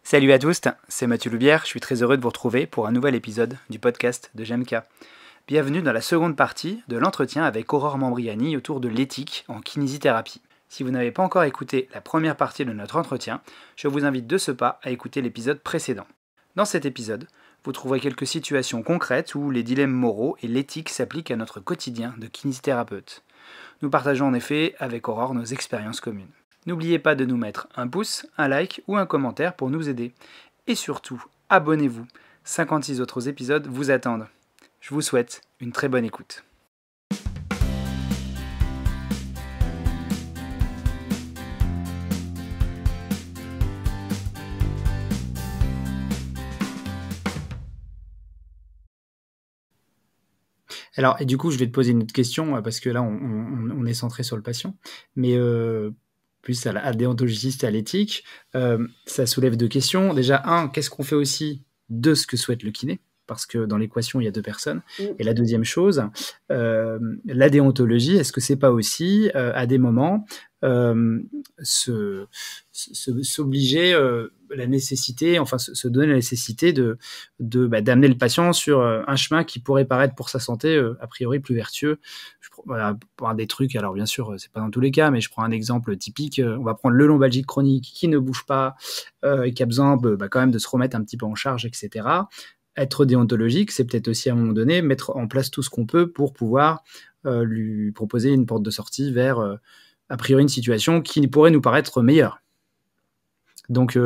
Salut à tous, c'est Mathieu Loubière, je suis très heureux de vous retrouver pour un nouvel épisode du podcast de GMK. Bienvenue dans la seconde partie de l'entretien avec Aurore Mambriani autour de l'éthique en kinésithérapie. Si vous n'avez pas encore écouté la première partie de notre entretien, je vous invite de ce pas à écouter l'épisode précédent. Dans cet épisode, vous trouverez quelques situations concrètes où les dilemmes moraux et l'éthique s'appliquent à notre quotidien de kinésithérapeute. Nous partageons en effet avec Aurore nos expériences communes. N'oubliez pas de nous mettre un pouce, un like ou un commentaire pour nous aider. Et surtout, abonnez-vous. 56 autres épisodes vous attendent. Je vous souhaite une très bonne écoute. Alors, et du coup, je vais te poser une autre question, parce que là, on est centré sur le patient. Mais plus à la déontologiste et à l'éthique, ça soulève deux questions. Déjà, qu'est-ce qu'on fait aussi de ce que souhaite le kiné ? Parce que dans l'équation, il y a deux personnes. Et la deuxième chose, la déontologie, est-ce que c'est pas aussi, à des moments, s'obliger la nécessité, enfin se donner la nécessité d'amener le patient sur un chemin qui pourrait paraître pour sa santé a priori plus vertueux. Voilà, pour des trucs, alors bien sûr, c'est pas dans tous les cas, mais je prends un exemple typique. On va prendre le lombalgique chronique qui ne bouge pas et qui a besoin quand même de se remettre un petit peu en charge, etc. Être déontologique, c'est peut-être aussi à un moment donné mettre en place tout ce qu'on peut pour pouvoir lui proposer une porte de sortie vers a priori une situation qui pourrait nous paraître meilleure. Donc,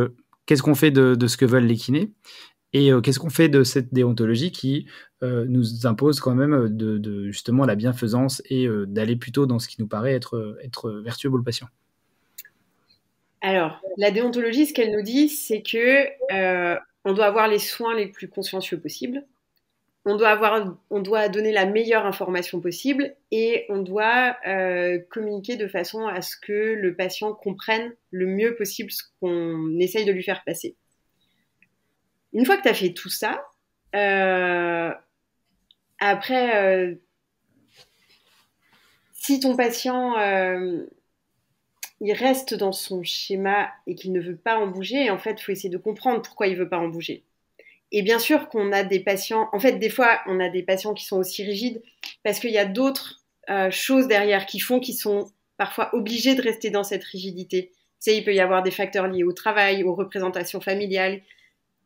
qu'est-ce qu'on fait de ce que veulent les kinés ? Et qu'est-ce qu'on fait de cette déontologie qui nous impose quand même de justement la bienfaisance et d'aller plutôt dans ce qui nous paraît être vertueux pour le patient ? Alors, la déontologie, ce qu'elle nous dit, c'est que on doit avoir les soins les plus consciencieux possibles. On doit donner la meilleure information possible et on doit communiquer de façon à ce que le patient comprenne le mieux possible ce qu'on essaye de lui faire passer. Une fois que tu as fait tout ça, après, si ton patient il reste dans son schéma et qu'il ne veut pas en bouger, en fait, il faut essayer de comprendre pourquoi il ne veut pas en bouger. Et bien sûr qu'on a des patients, en fait, des fois, on a des patients qui sont aussi rigides parce qu'il y a d'autres choses derrière qui font qu'ils sont parfois obligés de rester dans cette rigidité. Tu sais, il peut y avoir des facteurs liés au travail, aux représentations familiales.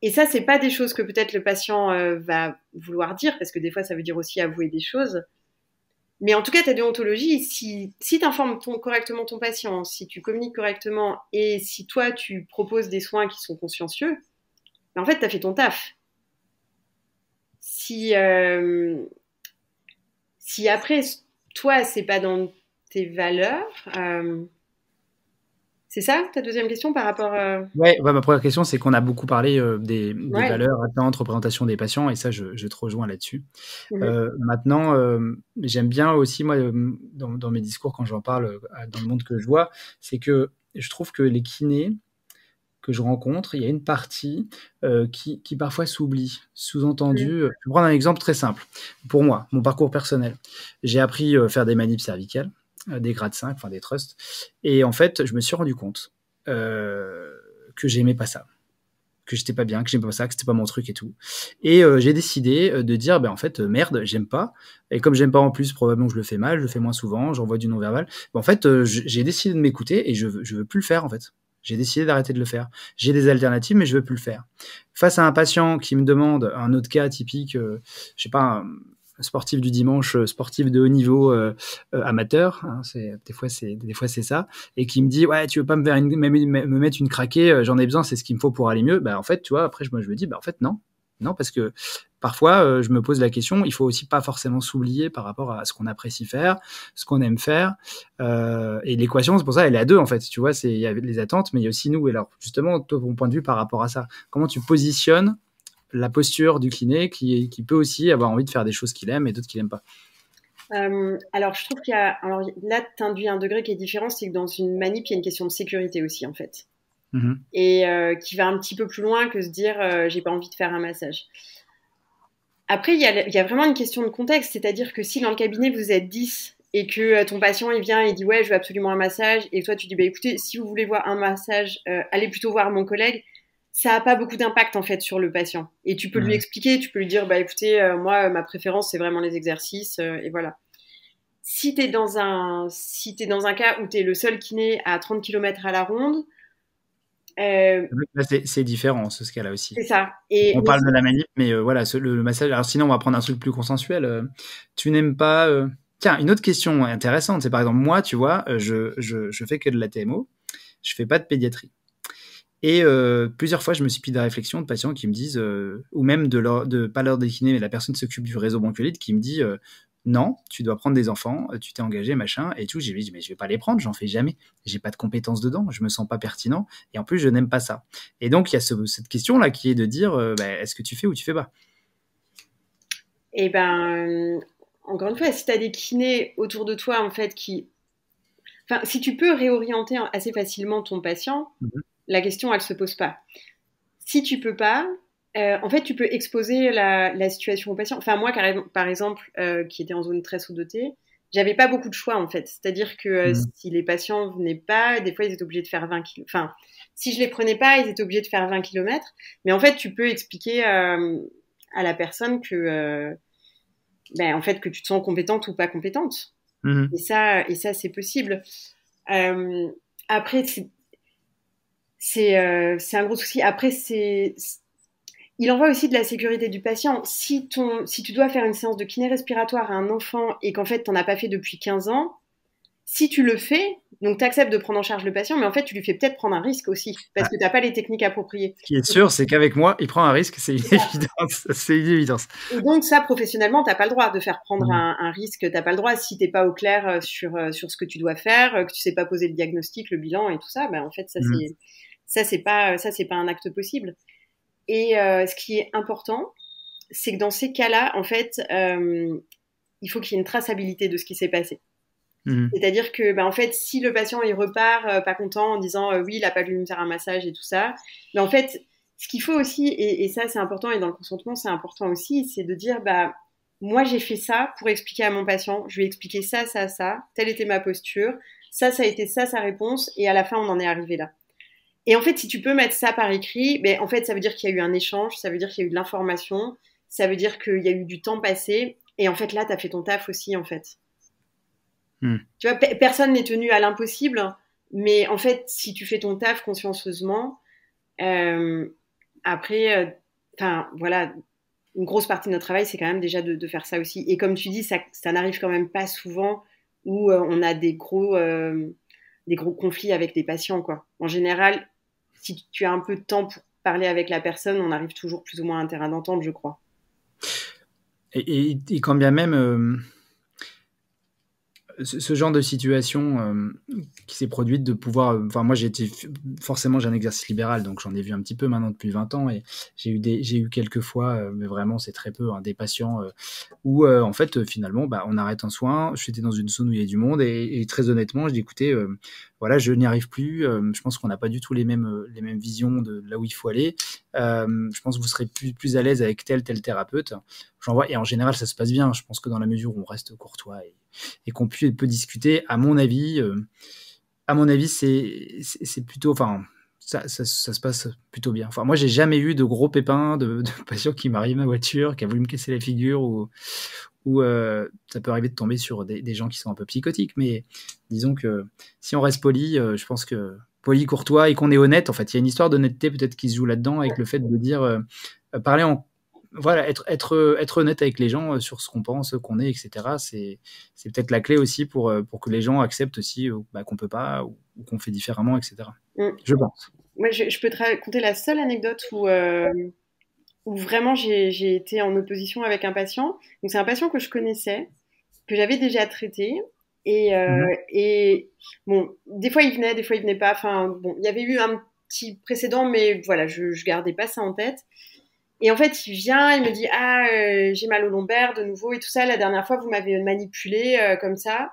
Et ça, c'est pas des choses que peut-être le patient va vouloir dire, parce que des fois, ça veut dire aussi avouer des choses. Mais en tout cas, ta déontologie, si tu informes correctement ton patient, si tu communiques correctement et si toi, tu proposes des soins qui sont consciencieux, ben en fait, tu as fait ton taf. Si après, toi, c'est pas dans tes valeurs, c'est ça ta deuxième question par rapport Ouais, ma première question, c'est qu'on a beaucoup parlé des Ouais. valeurs, attentes, représentation des patients, et ça, je te rejoins là-dessus. Mhm. Maintenant, j'aime bien aussi, moi, dans mes discours, quand j'en parle dans le monde que je vois, c'est que je trouve que les kinés que je rencontre, il y a une partie qui parfois s'oublie. Sous-entendu, je vais prendre un exemple très simple. Pour moi, mon parcours personnel, j'ai appris à faire des manips cervicales, des grades 5, enfin des thrusts, et en fait, je me suis rendu compte que j'aimais pas ça, que j'étais pas bien, que j'aimais pas ça, que c'était pas mon truc et tout. Et j'ai décidé de dire, en fait, merde, j'aime pas. Et comme j'aime pas en plus, probablement que je le fais mal, je le fais moins souvent, j'envoie du non-verbal. En fait, j'ai décidé de m'écouter et je veux plus le faire, en fait. J'ai décidé d'arrêter de le faire. J'ai des alternatives, mais je veux plus le faire. Face à un patient qui me demande un autre cas typique, je sais pas, un sportif du dimanche, sportif de haut niveau amateur, hein, des fois c'est ça, et qui me dit ouais, tu veux pas me mettre une craquée, j'en ai besoin, c'est ce qu'il me faut pour aller mieux. En fait, tu vois, après je me dis en fait non, parce que parfois je me pose la question, il faut aussi pas forcément s'oublier par rapport à ce qu'on apprécie faire, ce qu'on aime faire, et l'équation, c'est pour ça elle est à deux en fait, tu vois, il y a les attentes, mais il y a aussi nous. Et alors justement, toi, ton point de vue par rapport à ça, comment tu positionnes la posture du kiné qui peut aussi avoir envie de faire des choses qu'il aime et d'autres qu'il n'aime pas? Alors, je trouve qu'il y a. Alors, là, tu induis un degré qui est différent, c'est que dans une manip, il y a une question de sécurité aussi, en fait. Et qui va un petit peu plus loin que se dire j'ai pas envie de faire un massage. Après, il y a vraiment une question de contexte, c'est-à-dire que si dans le cabinet vous êtes 10 et que ton patient il vient et dit ouais, je veux absolument un massage, et toi tu dis bah écoutez, si vous voulez voir un massage, allez plutôt voir mon collègue. ça n'a pas beaucoup d'impact en fait sur le patient. Et tu peux lui Ouais. expliquer, tu peux lui dire, bah écoutez, moi ma préférence c'est vraiment les exercices et voilà. Si t'es dans un cas où t'es le seul kiné à 30 km à la ronde, euh, Là, c'est différent, ce cas-là aussi. c'est ça. Et On parle de la manip, mais voilà, le massage. Alors sinon, on va prendre un truc plus consensuel. Tu n'aimes pas. Tiens, une autre question intéressante, c'est par exemple, moi, tu vois, je fais que de la TMO, je fais pas de pédiatrie. Et plusieurs fois, je me suis pris des réflexions de patients qui me disent, ou même pas l'heure des kinés, mais la personne qui s'occupe du réseau bronchiolite, qui me dit non, tu dois prendre des enfants, tu t'es engagé, machin, et tout. J'ai dit, mais je vais pas les prendre, j'en fais jamais. J'ai pas de compétences dedans, je me sens pas pertinent, et en plus, je n'aime pas ça. Et donc, il y a cette question-là qui est de dire, est-ce que tu fais ou tu fais pas? Et ben, encore une fois, si tu as des kinés autour de toi, en fait, enfin, si tu peux réorienter assez facilement ton patient, Mhm. la question, elle se pose pas. Si tu peux pas, en fait, tu peux exposer la situation au patient. Enfin, moi, par exemple, qui était en zone très sous-dotée, j'avais pas beaucoup de choix, en fait. C'est-à-dire que Mhm. si les patients venaient pas, des fois, ils étaient obligés de faire 20 km. Enfin, si je les prenais pas, ils étaient obligés de faire 20 kilomètres. Mais en fait, tu peux expliquer à la personne que, ben, en fait, que tu te sens compétente ou pas compétente. Mhm. Et ça, c'est possible. Euh, après, c'est un gros souci. Après, il en va aussi de la sécurité du patient. Si tu dois faire une séance de kiné respiratoire à un enfant et qu'en fait, tu n'en as pas fait depuis 15 ans, si tu le fais, donc tu acceptes de prendre en charge le patient, mais en fait, tu lui fais peut-être prendre un risque aussi, parce Ah, que tu n'as pas les techniques appropriées. ce qui est sûr, c'est qu'avec moi, il prend un risque, c'est une évidence. C'est une évidence. Et donc ça, professionnellement, t'as pas le droit de faire prendre Mhm. un risque. T'as pas le droit si t'es pas au clair sur ce que tu dois faire, que tu sais pas poser le diagnostic, le bilan et tout ça. Ben en fait, Mhm. ça c'est pas un acte possible. Et ce qui est important, c'est que dans ces cas-là, en fait, il faut qu'il y ait une traçabilité de ce qui s'est passé. Mhm. C'est-à-dire que, ben, en fait, si le patient il repart pas content en disant oui, il a pas voulu me faire un massage et tout ça, ben, en fait, ce qu'il faut aussi, et ça c'est important, et dans le consentement c'est important aussi, c'est de dire bah moi j'ai fait ça pour expliquer à mon patient, je lui ai expliqué ça, ça, ça, telle était ma posture, ça a été ça sa réponse, et à la fin on en est arrivé là. Et en fait, si tu peux mettre ça par écrit, ben, en fait, ça veut dire qu'il y a eu un échange, ça veut dire qu'il y a eu de l'information, ça veut dire qu'il y a eu du temps passé, et en fait là, tu as fait ton taf aussi, en fait. Mhm. Tu vois, personne n'est tenu à l'impossible, mais en fait, si tu fais ton taf consciencieusement, euh, après, enfin, voilà, une grosse partie de notre travail, c'est quand même déjà de faire ça aussi. Et comme tu dis, ça n'arrive quand même pas souvent où on a des gros conflits avec des patients, quoi. En général, si tu as un peu de temps pour parler avec la personne, on arrive toujours plus ou moins à un terrain d'entente, je crois. Et quand bien même, ce genre de situation qui s'est produite de pouvoir. Enfin, moi, forcément, j'ai un exercice libéral, donc j'en ai vu un petit peu maintenant depuis 20 ans, et j'ai eu quelques fois, mais vraiment, c'est très peu, hein, des patients où, en fait, finalement, bah, on arrête un soin. J'étais dans une zone où il y a du monde, et très honnêtement, je dis écoutez, voilà, je n'y arrive plus. Je pense qu'on n'a pas du tout les mêmes visions de là où il faut aller. Je pense que vous serez plus à l'aise avec tel thérapeute. J'en vois, et en général, ça se passe bien. Je pense que dans la mesure où on reste courtois et qu'on peut discuter. À mon avis, c'est plutôt, enfin, ça se passe plutôt bien. Enfin, moi, j'ai jamais eu de gros pépins de patients qui m'arrivent ma voiture, qui a voulu me casser la figure, ou ça peut arriver de tomber sur des gens qui sont un peu psychotiques. Mais disons que si on reste poli, je pense que poli, courtois et qu'on est honnête. En fait, il y a une histoire d'honnêteté peut-être qui se joue là-dedans avec le fait de dire, parler en voilà, être honnête avec les gens sur ce qu'on pense, qu'on est, etc. C'est peut-être la clé aussi pour que les gens acceptent aussi qu'on peut pas ou qu'on fait différemment, etc. Mm. Je pense. Moi, je peux te raconter la seule anecdote où vraiment j'ai été en opposition avec un patient. Donc, c'est un patient que je connaissais, que j'avais déjà traité. Mhm. Et bon, des fois il venait, des fois il venait pas. Enfin, bon, il y avait eu un petit précédent, mais voilà, je gardais pas ça en tête. Et en fait, il vient, il me dit ah j'ai mal au lombaire de nouveau et tout ça. La dernière fois, vous m'avez manipulé comme ça.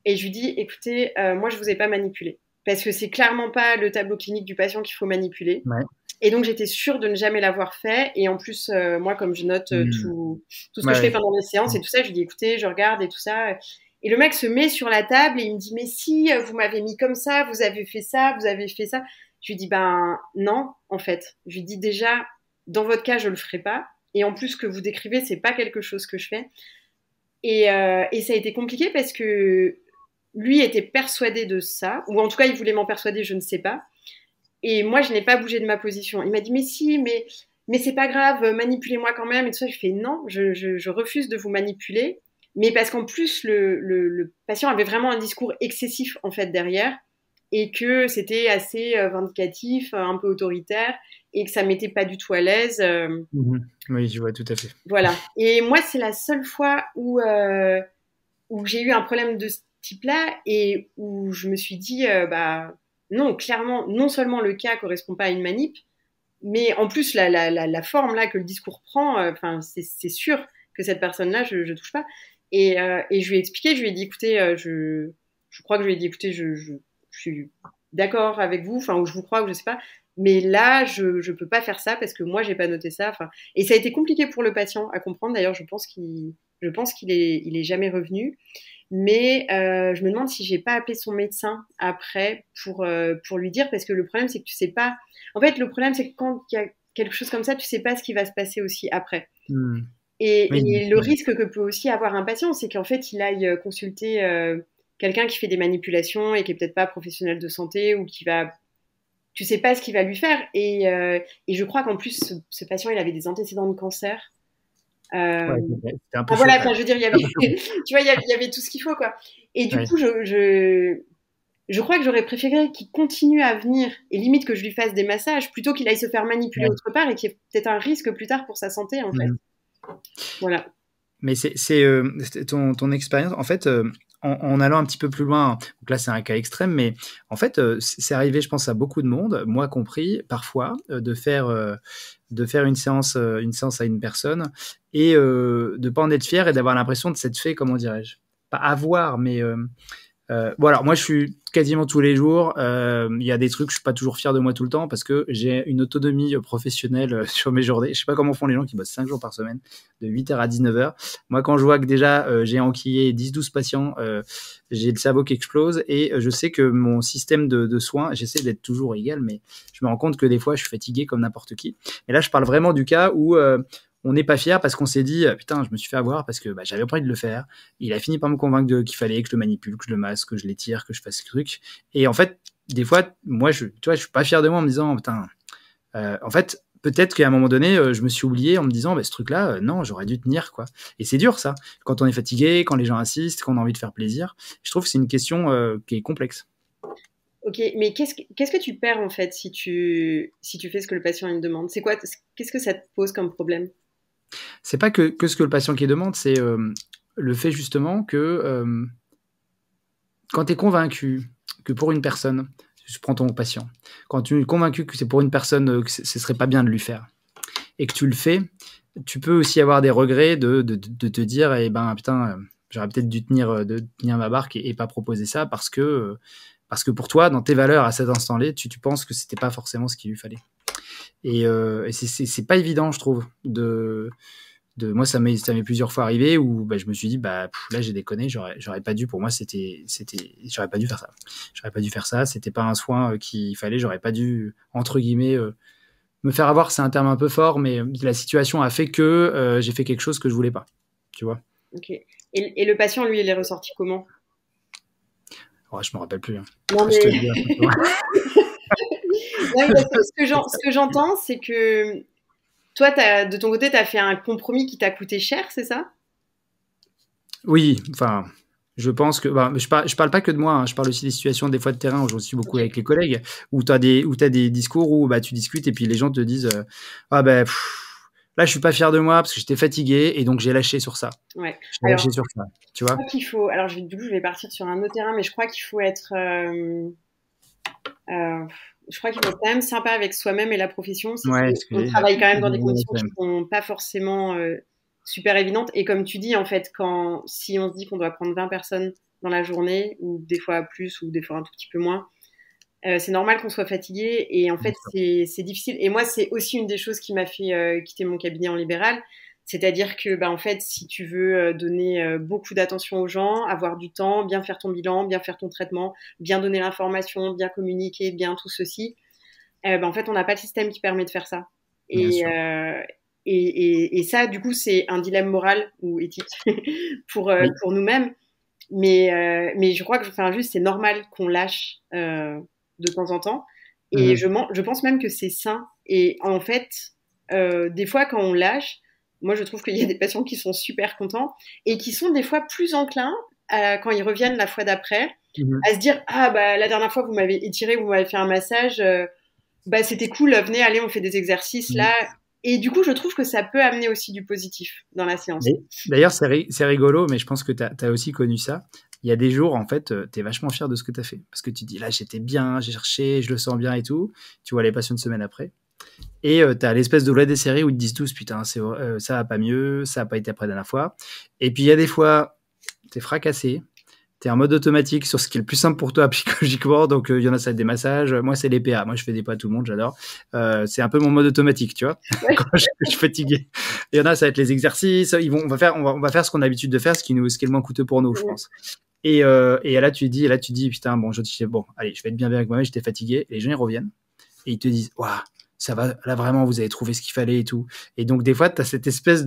Et je lui dis écoutez, moi je vous ai pas manipulé parce que c'est clairement pas le tableau clinique du patient qu'il faut manipuler. Ouais. Et donc j'étais sûre de ne jamais l'avoir fait. Et en plus, moi comme je note Mhm. tout ce que je fais Ouais. pendant les séances et tout ça, je lui dis écoutez, je regarde et tout ça. Et le mec se met sur la table et il me dit mais si vous m'avez mis comme ça, vous avez fait ça, vous avez fait ça. Je lui dis, ben non, en fait. Je lui dis déjà, dans votre cas, je le ferai pas. Et en plus, ce que vous décrivez, c'est pas quelque chose que je fais. Et ça a été compliqué parce que lui était persuadé de ça, ou en tout cas, il voulait m'en persuader, je ne sais pas. Et moi, je n'ai pas bougé de ma position. Il m'a dit, mais si, mais c'est pas grave, manipulez-moi quand même. Et tout ça, je fais, non, je refuse de vous manipuler. Mais parce qu'en plus, le patient avait vraiment un discours excessif, en fait, derrière. Et que c'était assez vindicatif, un peu autoritaire, et que ça m'était pas du tout à l'aise. Oui, je vois tout à fait. Voilà. Et moi, c'est la seule fois où j'ai eu un problème de ce type-là et où je me suis dit, bah non, clairement, non seulement le cas correspond pas à une manip, mais en plus la forme là que le discours prend, enfin c'est sûr que cette personne-là, je touche pas. Et je lui ai expliqué, je lui ai dit, écoutez, je crois que je lui ai dit, écoutez, je suis d'accord avec vous, enfin ou je vous crois ou je sais pas, mais là je peux pas faire ça parce que moi j'ai pas noté ça. Enfin, et ça a été compliqué pour le patient à comprendre. D'ailleurs, je pense il est jamais revenu. Mais je me demande si j'ai pas appelé son médecin après pour lui dire, parce que le problème c'est que tu sais pas. En fait, le problème c'est que quand il y a quelque chose comme ça, tu sais pas ce qui va se passer aussi après. Mmh. Oui, Et le risque que peut aussi avoir un patient, c'est qu'en fait il aille consulter quelqu'un qui fait des manipulations et qui est peut-être pas professionnel de santé ou qui va, tu sais pas ce qu'il va lui faire. Et je crois qu'en plus ce patient il avait des antécédents de cancer. ouais, Euh, c'était un peu ah, chaud voilà, quand enfin, même. je veux dire, il y avait, tu vois, il y avait tout ce qu'il faut, quoi. Et du Ouais. coup, je crois que j'aurais préféré qu'il continue à venir et limite que je lui fasse des massages plutôt qu'il aille se faire manipuler Ouais. autre part et qu'il y ait peut-être un risque plus tard pour sa santé, en fait. Mmh. Voilà. Mais c'est ton expérience, en fait, en allant un petit peu plus loin, donc là c'est un cas extrême, mais en fait, c'est arrivé, je pense, à beaucoup de monde, moi compris, parfois, de faire une séance à une personne et de pas en être fier et d'avoir l'impression de s'être fait, comment dirais-je, pas avoir, mais bon, alors moi je suis quasiment tous les jours. Il y a des trucs, je suis pas toujours fier de moi tout le temps parce que j'ai une autonomie professionnelle sur mes journées. Je sais pas comment font les gens qui bossent 5 jours par semaine, de 8h à 19h. Moi, quand je vois que déjà j'ai enquillé 10-12 patients, j'ai le cerveau qui explose et je sais que mon système de soins, j'essaie d'être toujours égal, mais je me rends compte que des fois je suis fatigué comme n'importe qui. Et là, je parle vraiment du cas où on n'est pas fier parce qu'on s'est dit putain, je me suis fait avoir parce que j'avais pas envie de le faire. Il a fini par me convaincre qu'il fallait que je le manipule, que je le masse, que je l'étire, que je fasse ce truc. Et en fait, des fois, moi, tu vois, je suis pas fier de moi en me disant, putain, en fait, peut-être qu'à un moment donné, je me suis oublié en me disant, ce truc-là, non, j'aurais dû tenir, quoi. Et c'est dur, ça. Quand on est fatigué, quand les gens insistent, quand on a envie de faire plaisir. Je trouve que c'est une question qui est complexe. Ok, mais qu'est-ce que tu perds, en fait, si tu fais ce que le patient il demande? C'est quoi, qu'est-ce que ça te pose comme problème? C'est pas que ce que le patient qui demande, c'est le fait justement que quand tu es convaincu que pour une personne, je prends ton patient, quand tu es convaincu que c'est pour une personne que ce serait pas bien de lui faire et que tu le fais, tu peux aussi avoir des regrets de te dire, eh ben putain, j'aurais peut-être dû tenir ma barque et pas proposer ça parce que pour toi, dans tes valeurs à cet instant-là, tu penses que c'était pas forcément ce qu'il lui fallait. Et c'est pas évident, je trouve, moi ça m'est plusieurs fois arrivé où je me suis dit là j'ai déconné, j'aurais pas dû, pour moi j'aurais pas dû faire ça, c'était pas un soin qu'il fallait, j'aurais pas dû entre guillemets me faire avoir, c'est un terme un peu fort, mais la situation a fait que j'ai fait quelque chose que je voulais pas, tu vois. Ok. Et le patient, lui, il est ressorti comment? Ouais, je me rappelle plus, hein. Non, Je te mais le dis après. non, mais parce que ce que j'entends, c'est que toi, de ton côté, tu as fait un compromis qui t'a coûté cher, c'est ça? Oui, enfin, je pense que je parle pas que de moi, hein, je parle aussi des situations des fois de terrain où j'en suis beaucoup Ok. avec les collègues, où tu as des discours où tu discutes et puis les gens te disent ah là je suis pas fier de moi parce que j'étais fatigué et donc j'ai lâché sur ça. Ouais. J'ai lâché Alors, sur ça, tu je vois. crois qu'il faut. Alors, du coup, je vais partir sur un autre terrain, mais je crois qu'il faut être. Euh, je crois qu'il faut être quand même sympa avec soi-même et la profession. C'est Ouais, qu'on excusez, travaille quand même dans des conditions qui sont pas forcément super évidentes. Et comme tu dis, en fait, si on se dit qu'on doit prendre 20 personnes dans la journée, ou des fois plus, ou des fois un tout petit peu moins, c'est normal qu'on soit fatigué. Et en fait, c'est difficile. Et moi, c'est aussi une des choses qui m'a fait quitter mon cabinet en libéral. C'est-à-dire que, en fait, si tu veux donner beaucoup d'attention aux gens, avoir du temps, bien faire ton bilan, bien faire ton traitement, bien donner l'information, bien communiquer, bien tout ceci, En fait, on n'a pas le système qui permet de faire ça. Bien Et, sûr. et ça, du coup, c'est un dilemme moral ou éthique Oui. pour nous-mêmes. Mais je crois que, enfin, juste, c'est normal qu'on lâche de temps en temps. Et Mhm. je pense même que c'est sain. Et en fait, des fois, quand on lâche, moi, je trouve qu'il y a des patients qui sont super contents et qui sont des fois plus enclins, quand ils reviennent la fois d'après, Mhm. à se dire, ah, bah, la dernière fois, vous m'avez étiré, vous m'avez fait un massage, bah, c'était cool, venez, allez, on fait des exercices Mhm. là. Et du coup, je trouve que ça peut amener aussi du positif dans la séance. D'ailleurs, c'est rigolo, mais je pense que tu as aussi connu ça. Il y a des jours, en fait, tu es vachement fier de ce que tu as fait. Parce que tu te dis, là, j'étais bien, j'ai cherché, je le sens bien et tout. Tu vois les patients une semaine après. Et tu as l'espèce de loi des séries où ils te disent tous, putain, ça va pas mieux, ça a pas été après la dernière fois. Et puis il y a des fois, tu es fracassé, tu es en mode automatique sur ce qui est le plus simple pour toi psychologiquement. Donc il y en a, ça va être des massages. Moi, c'est les PA. Moi, je fais des PA à tout le monde, j'adore. C'est un peu mon mode automatique, tu vois, Ouais. quand je suis fatigué. Il y en a, ça va être les exercices. On va faire ce qu'on a l'habitude de faire, ce qui est le moins coûteux pour nous, je pense. Et là, tu dis, putain, bon, allez, je vais être bien avec moi-même, j'étais fatigué. Et les gens, ils reviennent et ils te disent, waouh, ça va, là, vraiment, vous avez trouvé ce qu'il fallait et tout. Et donc, des fois, tu as cette espèce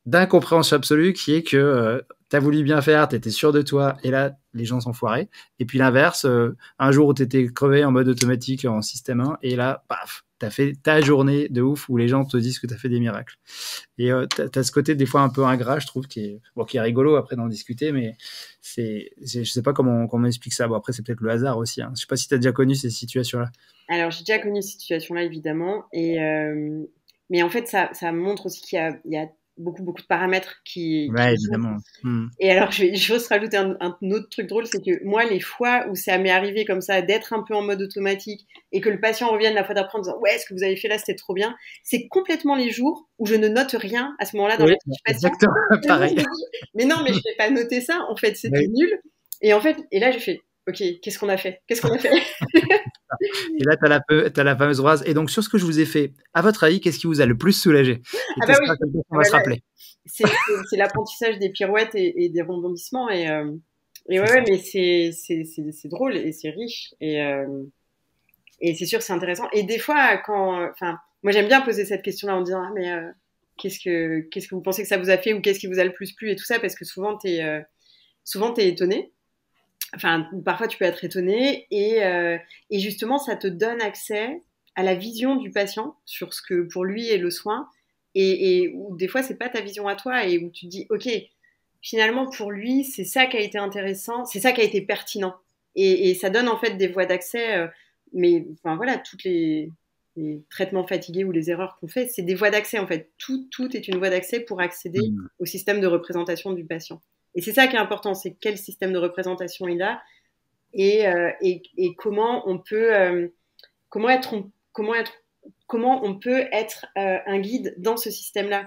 d'incompréhension absolue qui est que tu as voulu bien faire, tu étais sûr de toi, et là, les gens sont foirés. Et puis l'inverse, un jour où tu étais crevé en mode automatique en système 1, et là, paf, tu as fait ta journée de ouf où les gens te disent que tu as fait des miracles. Et tu as ce côté des fois un peu ingrat, je trouve, qui est rigolo après d'en discuter, mais je sais pas comment on explique ça. Bon, après, c'est peut-être le hasard aussi. Hein. Je sais pas si tu as déjà connu ces situations-là. Alors, j'ai déjà connu cette situation-là, évidemment. Mais en fait, ça montre aussi il y a beaucoup, beaucoup de paramètres qui Ouais, jouent. évidemment. Hmm. Et alors, je vais juste rajouter un autre truc drôle, c'est que moi, les fois où ça m'est arrivé comme ça, d'être un peu en mode automatique et que le patient revienne la fois d'après en disant ouais, ce que vous avez fait là, c'était trop bien, c'est complètement les jours où je ne note rien à ce moment-là dans Oui, la fiche patient. exactement Tellement je pareil. me dis, mais non, mais je vais pas noter ça. En fait, c'était Oui. nul. Et en fait, et là, j'ai fait, ok, qu'est-ce qu'on a fait? Qu'est-ce qu'on a fait? Et là, t'as la fameuse phrase. Et donc, sur ce que je vous ai fait, à votre avis, qu'est-ce qui vous a le plus soulagé? Et Ah bah oui. t'espères que on Ah va bah se là, rappeler. c'est l'apprentissage des pirouettes et des rebondissements et C'est ouais, ouais, ça. mais c'est drôle et c'est riche et c'est sûr que c'est intéressant. Et des fois, enfin, moi j'aime bien poser cette question-là en disant ah mais qu'est-ce que vous pensez que ça vous a fait ou qu'est-ce qui vous a le plus plu et tout ça parce que souvent t'es étonné. Enfin, parfois tu peux être étonné et justement ça te donne accès à la vision du patient sur ce que pour lui est le soin et où des fois c'est pas ta vision à toi et où tu te dis ok finalement pour lui c'est ça qui a été intéressant, c'est ça qui a été pertinent et ça donne en fait des voies d'accès mais enfin voilà les traitements fatigués ou les erreurs qu'on fait c'est des voies d'accès en fait tout est une voie d'accès pour accéder Hmm. au système de représentation du patient. Et c'est ça qui est important, c'est quel système de représentation il a et comment on peut comment être comment être comment on peut être un guide dans ce système-là.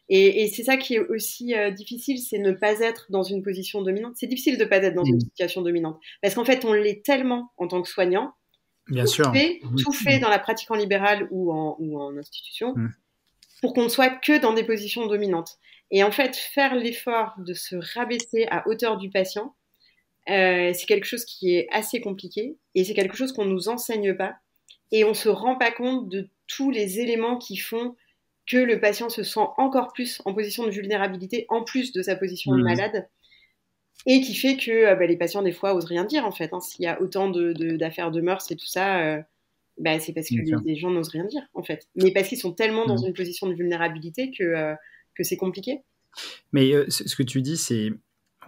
Et c'est ça qui est aussi difficile, c'est ne pas être dans une position dominante. C'est difficile de ne pas être dans une Hmm. situation dominante parce qu'en fait on l'est tellement en tant que soignant, Bien sûr. Hmm. tout fait dans la pratique en libéral ou en institution Hmm. pour qu'on ne soit que dans des positions dominantes. Et en fait, faire l'effort de se rabaisser à hauteur du patient, c'est quelque chose qui est assez compliqué et c'est quelque chose qu'on ne nous enseigne pas et on ne se rend pas compte de tous les éléments qui font que le patient se sent encore plus en position de vulnérabilité en plus de sa position de Hmm. malade et qui fait que les patients des fois osent rien dire en fait. Hein. S'il y a autant d'affaires de mœurs et tout ça, c'est parce que Bien sûr. les gens n'osent rien dire en fait. Mais parce qu'ils sont tellement dans Hmm. une position de vulnérabilité que c'est compliqué. Mais ce que tu dis,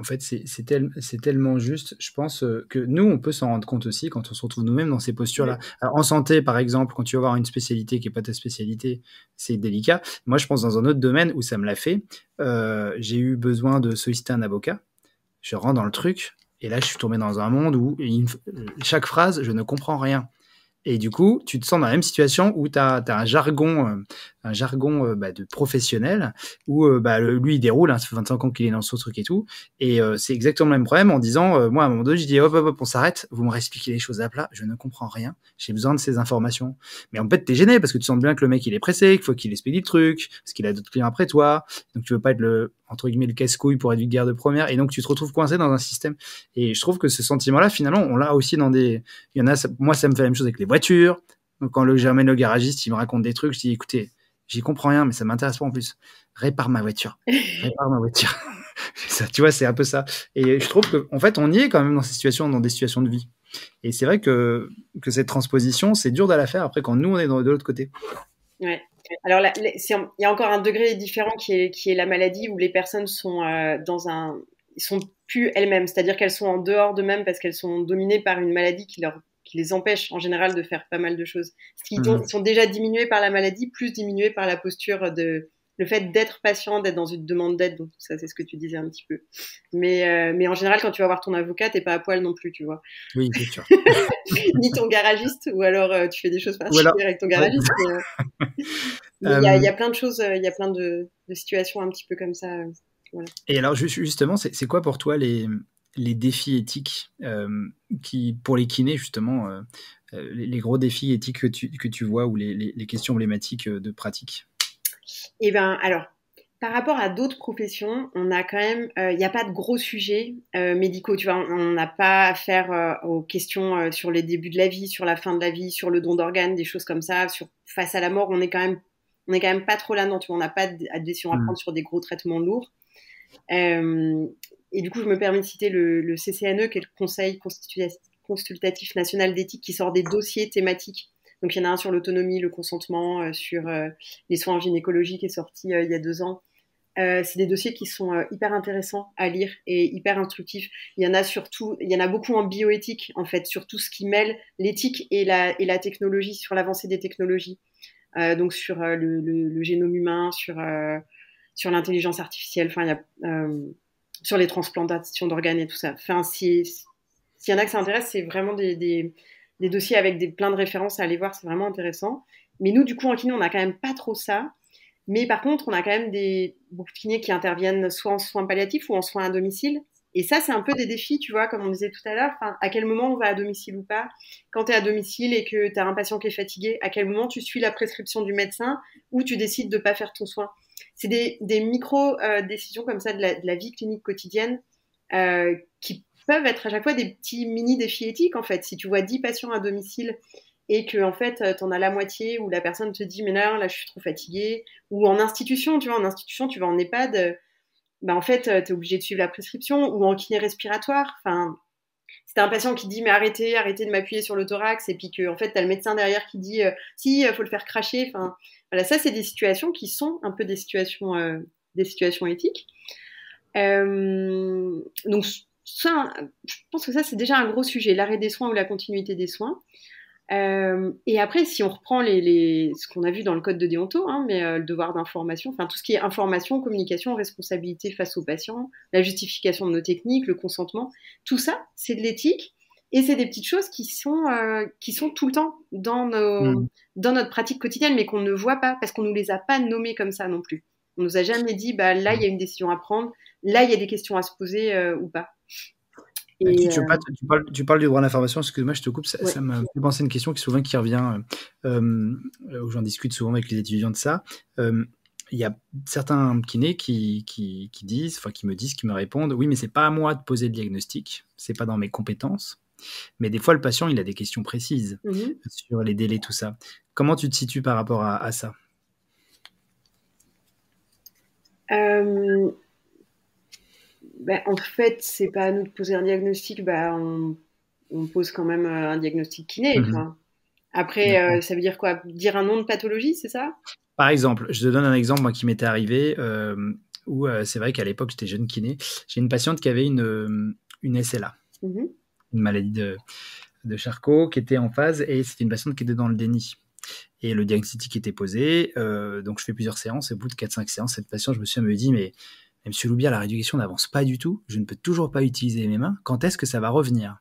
en fait, c'est tellement juste. Je pense que nous, on peut s'en rendre compte aussi quand on se retrouve nous-mêmes dans ces postures-là. Alors, en santé, par exemple, quand tu vas avoir une spécialité qui n'est pas ta spécialité, c'est délicat. Moi, je pense dans un autre domaine où ça me l'a fait. J'ai eu besoin de solliciter un avocat. Je rentre dans le truc. Et là, je suis tombé dans un monde où chaque phrase, je ne comprends rien. Et du coup, tu te sens dans la même situation où tu as un jargon de professionnel, où lui, il déroule, hein, ça fait 25 ans qu'il est dans ce truc et tout. Et c'est exactement le même problème en disant, moi, à un moment donné, je dis, hop, hop, hop, on s'arrête, vous me réexpliquez les choses à plat, je ne comprends rien, j'ai besoin de ces informations. Mais en fait, t'es gêné parce que tu sens bien que le mec, il est pressé, qu'il faut qu'il expédie le truc, parce qu'il a d'autres clients après toi. Donc, tu veux pas être entre guillemets, le casse-couille pour être vulgaire de première. Et donc, tu te retrouves coincé dans un système. Et je trouve que ce sentiment-là, finalement, on l'a aussi dans il y en a, moi, ça me fait la même chose avec les voitures, Donc, quand j'amène le garagiste, il me raconte des trucs, je dis, écoutez, j'y comprends rien, mais ça m'intéresse pas en plus. Répare ma voiture. Répare ma voiture. Ça, tu vois, c'est un peu ça. Et je trouve qu'en fait, on y est quand même dans des situations de vie. Et c'est vrai que cette transposition, c'est dur de la faire après quand nous, on est de l'autre côté. Ouais. Alors là, il y a encore un degré différent qui est la maladie où les personnes sont sont plus elles-mêmes, c'est-à-dire qu'elles sont en dehors d'eux-mêmes parce qu'elles sont dominées par une maladie qui les empêche en général de faire pas mal de choses. Ils sont déjà diminués par la maladie, plus diminués par la posture le fait d'être patient, d'être dans une demande d'aide. Donc ça, c'est ce que tu disais un petit peu. Mais en général, quand tu vas voir ton avocat, t'es pas à poil non plus, tu vois. Oui, c'est sûr. Ni ton garagiste, ou alors tu fais des choses particulières avec ton garagiste. Mais il y a plein de choses, il y a plein de situations un petit peu comme ça. Voilà. Et alors, justement, c'est quoi pour toi les défis éthiques pour les kinés, justement, les gros défis éthiques que tu vois ou les questions emblématiques de pratique? Eh bien, alors, par rapport à d'autres professions, on a quand même, il n'y a pas de gros sujets médicaux, tu vois, on n'a pas affaire aux questions sur les débuts de la vie, sur la fin de la vie, sur le don d'organes, des choses comme ça, face à la mort, on est quand même pas trop là-dedans, tu vois, on n'a pas de décision à prendre sur des gros traitements lourds. Et du coup, je me permets de citer le CCNE, qui est le Conseil consultatif national d'éthique, qui sort des dossiers thématiques. Donc, il y en a un sur l'autonomie, le consentement, sur les soins en gynécologie qui est sorti il y a 2 ans. C'est des dossiers qui sont hyper intéressants à lire et hyper instructifs. Il y en a beaucoup en bioéthique, en fait, sur tout ce qui mêle l'éthique et la technologie, sur l'avancée des technologies. Donc, sur le génome humain, sur l'intelligence artificielle, enfin, il y a sur les transplantations d'organes et tout ça. Enfin, s'il y en a que ça intéresse, c'est vraiment des dossiers avec plein de références à aller voir, c'est vraiment intéressant. Mais nous, du coup, en kiné, on n'a quand même pas trop ça. Mais par contre, on a quand même beaucoup de kinés qui interviennent soit en soins palliatifs ou en soins à domicile. Et ça, c'est un peu des défis, tu vois, comme on disait tout à l'heure. Enfin, à quel moment on va à domicile ou pas? Quand tu es à domicile et que tu as un patient qui est fatigué, à quel moment tu suis la prescription du médecin ou tu décides de ne pas faire ton soin? C'est des micro-décisions comme ça de la vie clinique quotidienne qui peuvent être à chaque fois des petits mini-défis éthiques, en fait. Si tu vois 10 patients à domicile et que en fait t'en as la moitié où la personne te dit mais là je suis trop fatiguée, ou en institution, tu vois, en institution tu vas en EHPAD, bah en fait t'es obligé de suivre la prescription, ou en kiné respiratoire, enfin si t'as un patient qui dit mais arrêtez de m'appuyer sur le thorax, et puis que en fait t'as le médecin derrière qui dit si faut le faire cracher, enfin voilà, ça c'est des situations qui sont un peu des situations éthiques. Donc ça, je pense que ça c'est déjà un gros sujet, l'arrêt des soins ou la continuité des soins. Et après, si on reprend ce qu'on a vu dans le code de déonto, hein, mais le devoir d'information, enfin tout ce qui est information, communication, responsabilité face aux patients, la justification de nos techniques, le consentement, tout ça, c'est de l'éthique, et c'est des petites choses qui sont tout le temps dans notre pratique quotidienne, mais qu'on ne voit pas parce qu'on nous les a pas nommées comme ça non plus. On nous a jamais dit, bah là il y a une décision à prendre, là il y a des questions à se poser ou pas. Et tu parles du droit à l'information, excuse-moi, je te coupe, Ouais. ça me fait penser à une question qui revient, où j'en discute souvent avec les étudiants de ça. Il y a certains kinés qui me disent, qui me répondent, oui, mais c'est pas à moi de poser le diagnostic, c'est pas dans mes compétences. Mais des fois, le patient, il a des questions précises sur les délais, tout ça. Comment tu te situes par rapport à ça? Ben, en fait, c'est pas à nous de poser un diagnostic, bah, on pose quand même un diagnostic kiné. Enfin. Après, ça veut dire quoi? Dire un nom de pathologie, c'est ça? Par exemple, je te donne un exemple moi, qui m'était arrivé, où c'est vrai qu'à l'époque, j'étais jeune kiné. J'ai une patiente qui avait une SLA, une maladie de Charcot, qui était en phase, et c'était une patiente qui était dans le déni. Et le diagnostic était posé, donc je fais plusieurs séances, et au bout de 4-5 séances, cette patiente, je me suis dit, mais monsieur Loubière, la rééducation n'avance pas du tout, je ne peux toujours pas utiliser mes mains, quand est-ce que ça va revenir?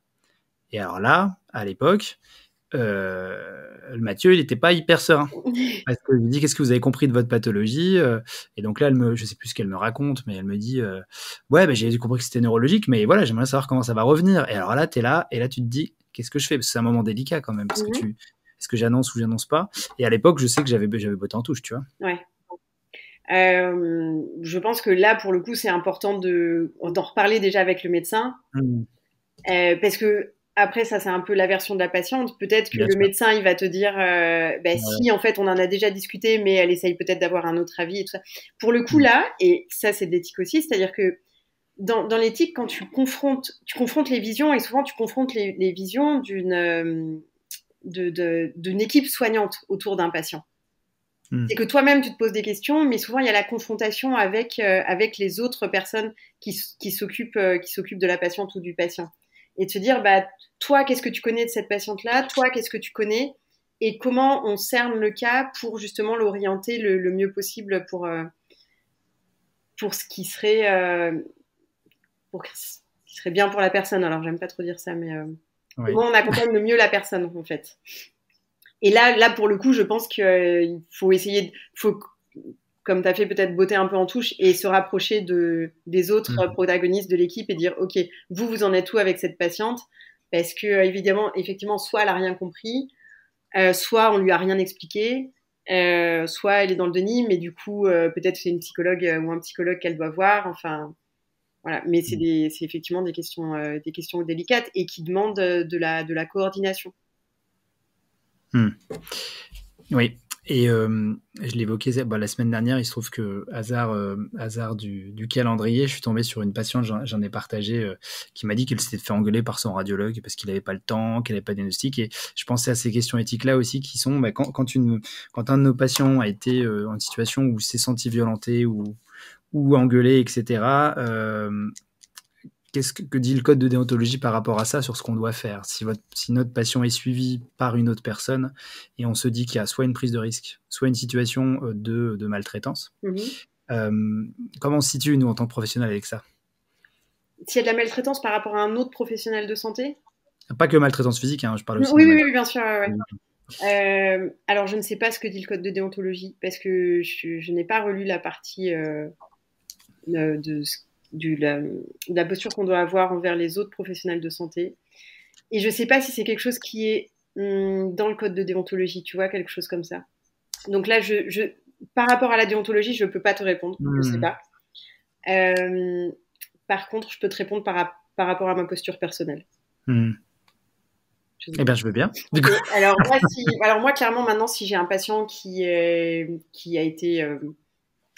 Et alors là, à l'époque, le Mathieu, il n'était pas hyper serein. Parce que je lui dis, qu'est-ce que vous avez compris de votre pathologie? Et donc là, je sais plus ce qu'elle me raconte, mais elle me dit, ouais, bah, j'ai compris que c'était neurologique, mais voilà, j'aimerais savoir comment ça va revenir. Et alors là, tu es là, et là, tu te dis, qu'est-ce que je fais? Parce que c'est un moment délicat quand même, parce que est-ce que j'annonce ou j'annonce pas? Et à l'époque, je sais que j'avais botté en touche, tu vois. Ouais. Je pense que là, pour le coup, c'est important d'en reparler déjà avec le médecin. Parce que après, ça, c'est un peu la version de la patiente. Peut-être que Bien le sûr. médecin, il va te dire, Ouais. si, en fait, on en a déjà discuté, mais elle essaye peut-être d'avoir un autre avis et tout ça. Pour le coup, Mm. là, et ça, c'est de l'éthique aussi, c'est-à-dire que dans l'éthique, quand tu confrontes les visions, et souvent, tu confrontes les visions d'une équipe soignante autour d'un patient. Mm. C'est que toi-même, tu te poses des questions, mais souvent, il y a la confrontation avec les autres personnes qui s'occupent de la patiente ou du patient. Et de se dire, bah, toi, qu'est-ce que tu connais de cette patiente-là? Toi, qu'est-ce que tu connais? Et comment on cerne le cas pour justement l'orienter le mieux possible pour ce qui serait, ce qui serait bien pour la personne. Alors, j'aime pas trop dire ça, mais Oui. comment on accompagne le mieux la personne, en fait. Et là, pour le coup, je pense qu'il faut essayer, comme tu as fait, peut-être botter un peu en touche et se rapprocher des autres Mm. protagonistes de l'équipe et dire, OK, vous en êtes où avec cette patiente? Parce que, évidemment, effectivement, soit elle a rien compris, soit on lui a rien expliqué, soit elle est dans le déni, mais du coup, peut-être c'est une psychologue ou un psychologue qu'elle doit voir. Enfin, voilà. Mais Mm. c'est effectivement des questions délicates et qui demandent de la coordination. Mm. Oui. Et je l'évoquais la semaine dernière, il se trouve que hasard du calendrier, je suis tombé sur une patiente, j'en ai partagé, qui m'a dit qu'elle s'était fait engueuler par son radiologue parce qu'il n'avait pas le temps, qu'elle n'avait pas de diagnostic. Et je pensais à ces questions éthiques-là aussi qui sont, quand un de nos patients a été en situation où s'est senti violenté ou engueulé, etc., que dit le code de déontologie par rapport à ça, sur ce qu'on doit faire? Si notre patient est suivi par une autre personne et on se dit qu'il y a soit une prise de risque, soit une situation de maltraitance, Mhm. euh, comment on se situe, nous, en tant que professionnels, avec ça? S'il y a de la maltraitance par rapport à un autre professionnel de santé? Pas que maltraitance physique, hein, je parle Oui, aussi de oui, maltraitance. oui, bien sûr. Ouais, ouais. Alors, je ne sais pas ce que dit le code de déontologie parce que je n'ai pas relu la partie de, de la posture qu'on doit avoir envers les autres professionnels de santé. Et je ne sais pas si c'est quelque chose qui est dans le code de déontologie, tu vois, quelque chose comme ça. Donc là, par rapport à la déontologie, je ne peux pas te répondre, je ne sais Hmm. pas. Euh, Par contre, je peux te répondre par rapport à ma posture personnelle. Hmm. Eh bien, je veux bien. Du Ok. coup. Alors moi, clairement, maintenant, si j'ai un patient qui a été